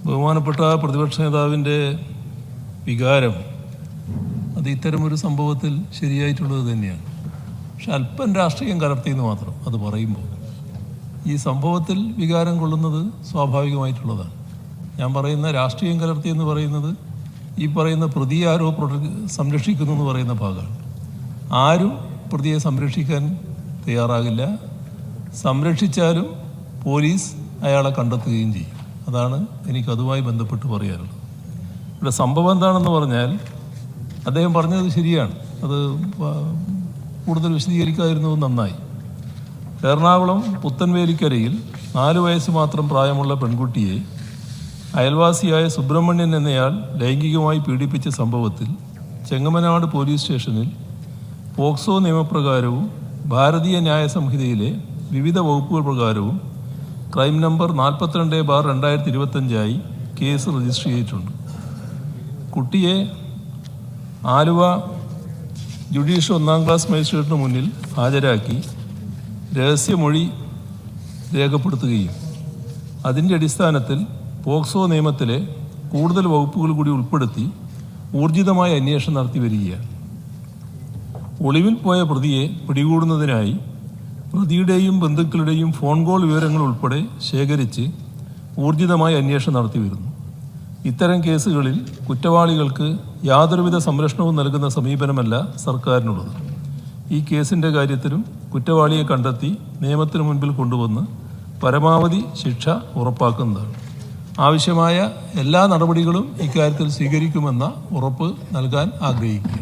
ബഹുമാനപ്പെട്ട പ്രതിപക്ഷ നേതാവിൻ്റെ വികാരം അത് ഇത്തരമൊരു സംഭവത്തിൽ ശരിയായിട്ടുള്ളത് തന്നെയാണ്. പക്ഷെ അല്പം രാഷ്ട്രീയം കലർത്തിയെന്ന് മാത്രം അത് പറയുമ്പോൾ ഈ സംഭവത്തിൽ വികാരം കൊള്ളുന്നത് സ്വാഭാവികമായിട്ടുള്ളതാണ്. ഞാൻ പറയുന്ന രാഷ്ട്രീയം കലർത്തിയെന്ന് പറയുന്നത് ഈ പറയുന്ന പ്രതിയെ ആരോ സംരക്ഷിക്കുന്നു എന്ന് പറയുന്ന ഭാഗമാണ്. ആരും പ്രതിയെ സംരക്ഷിക്കാൻ തയ്യാറാകില്ല. സംരക്ഷിച്ചാലും പോലീസ് അയാളെ കണ്ടെത്തുകയും ചെയ്യും. അതാണ് എനിക്കതുമായി ബന്ധപ്പെട്ട് പറയാനുള്ളത്. ഇവിടെ സംഭവം എന്താണെന്ന് പറഞ്ഞാൽ അദ്ദേഹം പറഞ്ഞത് ശരിയാണ്. അത് കൂടുതൽ വിശദീകരിക്കാതിരുന്നത് നന്നായി. എറണാകുളം പുത്തൻവേലിക്കരയിൽ 4 വയസ്സ് മാത്രം പ്രായമുള്ള പെൺകുട്ടിയെ അയൽവാസിയായ സുബ്രഹ്മണ്യൻ എന്നയാൾ ലൈംഗികമായി പീഡിപ്പിച്ച സംഭവത്തിൽ ചെങ്ങമനാട് പോലീസ് സ്റ്റേഷനിൽ പോക്സോ നിയമപ്രകാരവും ഭാരതീയ ന്യായ സംഹിതയിലെ വിവിധ വകുപ്പുകൾ പ്രകാരവും ക്രൈം നമ്പർ 42/2025 കേസ് രജിസ്റ്റർ ചെയ്തിട്ടുണ്ട്. കുട്ടിയെ ആലുവ ജുഡീഷ്യൽ 1ാം ക്ലാസ് മജിസ്ട്രേറ്റിന് മുന്നിൽ ഹാജരാക്കി രഹസ്യമൊഴി രേഖപ്പെടുത്തുകയും അതിൻ്റെ അടിസ്ഥാനത്തിൽ പോക്സോ നിയമത്തിലെ കൂടുതൽ വകുപ്പുകൾ കൂടി ഉൾപ്പെടുത്തി ഊർജിതമായ അന്വേഷണം നടത്തി വരികയാണ്. ഒളിവിൽ പോയ പ്രതിയെ പിടികൂടുന്നതിനായി പ്രതിയുടെയും ബന്ധുക്കളുടെയും ഫോൺ കോൾ വിവരങ്ങൾ ഉൾപ്പെടെ ശേഖരിച്ച് ഊർജിതമായ അന്വേഷണം നടത്തി വരുന്നു. ഇത്തരം കേസുകളിൽ കുറ്റവാളികൾക്ക് യാതൊരുവിധ സംരക്ഷണവും നൽകുന്ന സമീപനമല്ല സർക്കാരിനുള്ളത്. ഈ കേസിൻ്റെ കാര്യത്തിലും കുറ്റവാളിയെ കണ്ടെത്തി നിയമത്തിന് മുൻപിൽ കൊണ്ടുവന്ന് പരമാവധി ശിക്ഷ ഉറപ്പാക്കുന്നതാണ്. ആവശ്യമായ എല്ലാ നടപടികളും ഇക്കാര്യത്തിൽ സ്വീകരിക്കുമെന്ന ഉറപ്പ് നൽകാൻ ആഗ്രഹിക്കുക.